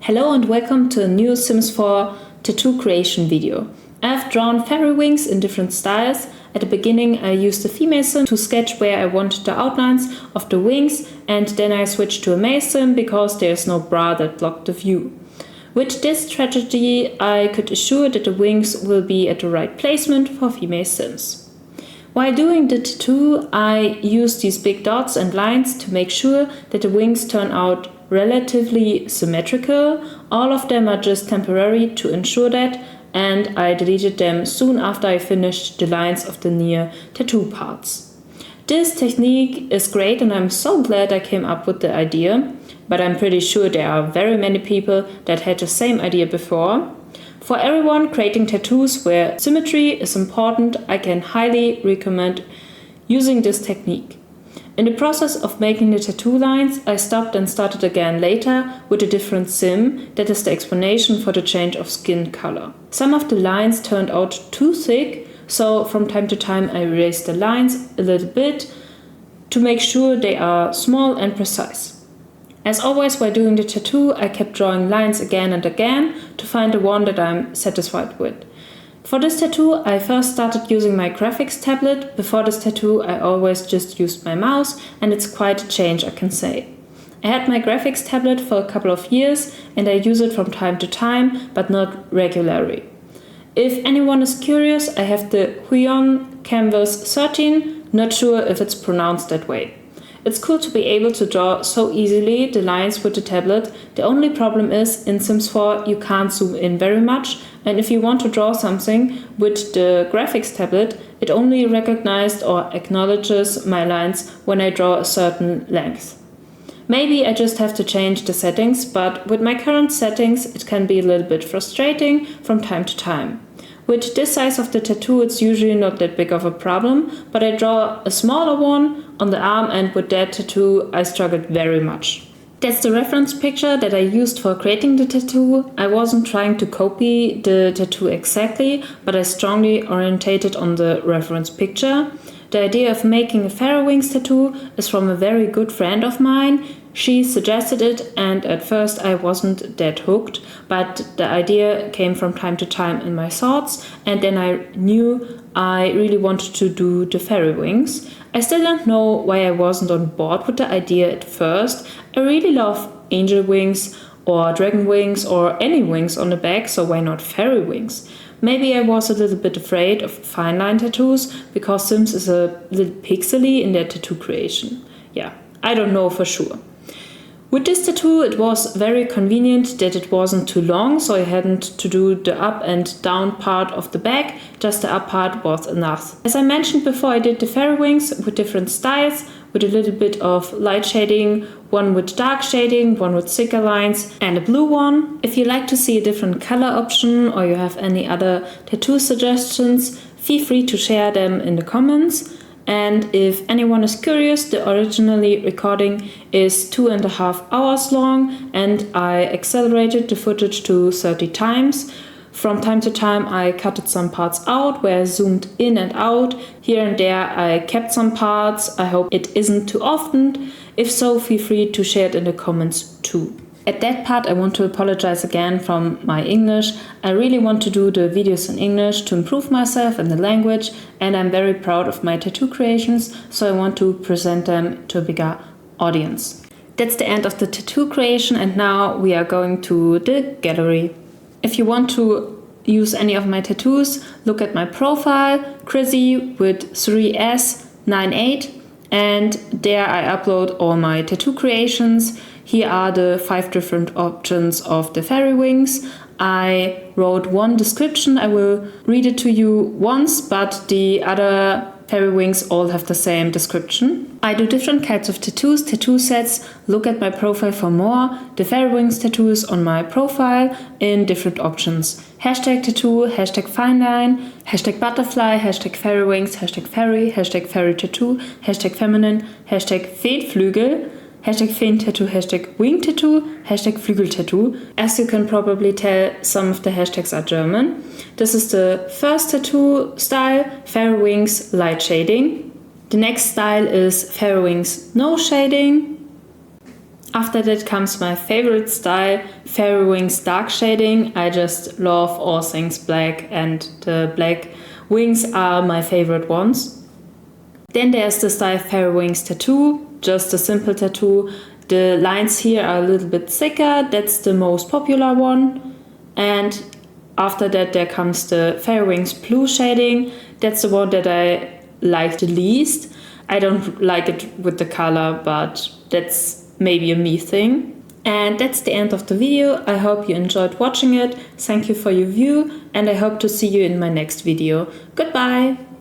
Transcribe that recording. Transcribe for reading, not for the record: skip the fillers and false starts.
Hello and welcome to a new Sims 4 tattoo creation video. I've drawn fairy wings in different styles. At the beginning I used a female sim to sketch where I wanted the outlines of the wings, and then I switched to a male sim because there is no bra that blocked the view. With this strategy I could assure that the wings will be at the right placement for female sims. While doing the tattoo I used these big dots and lines to make sure that the wings turn out relatively symmetrical. All of them are just temporary to ensure that, and I deleted them soon after I finished the lines of the near tattoo parts. This technique is great and I'm so glad I came up with the idea, but I'm pretty sure there are very many people that had the same idea before. For everyone creating tattoos where symmetry is important, I can highly recommend using this technique. In the process of making the tattoo lines, I stopped and started again later with a different sim. That is the explanation for the change of skin color. Some of the lines turned out too thick, so from time to time I erased the lines a little bit to make sure they are small and precise. As always while doing the tattoo, I kept drawing lines again and again to find the one that I'm satisfied with. For this tattoo, I first started using my graphics tablet. Before this tattoo, I always just used my mouse, and it's quite a change, I can say. I had my graphics tablet for a couple of years, and I use it from time to time, but not regularly. If anyone is curious, I have the Huion Canvas 13, not sure if it's pronounced that way. It's cool to be able to draw so easily the lines with the tablet. The only problem is, in Sims 4 you can't zoom in very much, and if you want to draw something with the graphics tablet, it only recognizes or acknowledges my lines when I draw a certain length. Maybe I just have to change the settings, but with my current settings it can be a little bit frustrating from time to time. With this size of the tattoo it's usually not that big of a problem, but I draw a smaller one on the arm, and with that tattoo I struggled very much. That's the reference picture that I used for creating the tattoo. I wasn't trying to copy the tattoo exactly, but I strongly orientated on the reference picture. The idea of making a Fairywingstattoo is from a very good friend of mine. She suggested it, and at first I wasn't that hooked, but the idea came from time to time in my thoughts, and then I knew I really wanted to do the fairy wings. I still don't know why I wasn't on board with the idea at first. I really love angel wings or dragon wings or any wings on the back, so why not fairy wings? Maybe I was a little bit afraid of fine line tattoos because Sims is a little pixely in their tattoo creation. Yeah, I don't know for sure. With this tattoo it was very convenient that it wasn't too long, so I hadn't to do the up and down part of the back, just the up part was enough. As I mentioned before, I did the fairy wings with different styles, with a little bit of light shading, one with dark shading, one with thicker lines, and a blue one. If you like to see a different color option or you have any other tattoo suggestions, feel free to share them in the comments. And if anyone is curious, the originally recording is 2.5 hours long, and I accelerated the footage to 30 times. From time to time I cutted some parts out where I zoomed in and out. Here and there I kept some parts. I hope it isn't too often. If so, feel free to share it in the comments too. At that part I want to apologize again from my English. I really want to do the videos in English to improve myself in the language, and I'm very proud of my tattoo creations, so I want to present them to a bigger audience. That's the end of the tattoo creation, and now we are going to the gallery. If you want to use any of my tattoos, look at my profile, Chrissy with 3S98, and there I upload all my tattoo creations. Here are the 5 different options of the fairy wings. I wrote one description. I will read it to you once, but the other fairy wings all have the same description. I do different kinds of tattoos, tattoo sets. Look at my profile for more. The Fairywingstattoo on my profile in different options. Hashtag tattoo, hashtag fineline, hashtag butterfly, hashtag fairywings, hashtag fairy, hashtag fairytattoo, hashtag feminin, hashtag Feenflügel, hashtag Feentattoo, hashtag Wingtattoo, hashtag Flügeltattoo. As you can probably tell, some of the hashtags are German. This is the first tattoo style, Fairy Wings Light Shading. The next style is Fairy Wings No Shading. After that comes my favorite style, Fairywings dark shading. I just love all things black, and the black wings are my favorite ones. Then there's the style Fairywingstattoo, just a simple tattoo. The lines here are a little bit thicker, that's the most popular one. And after that there comes the Fairywings blue shading. That's the one that I like the least. I don't like it with the color, but that's maybe a me thing. And that's the end of the video. I hope you enjoyed watching it. Thank you for your view, and I hope to see you in my next video. Goodbye!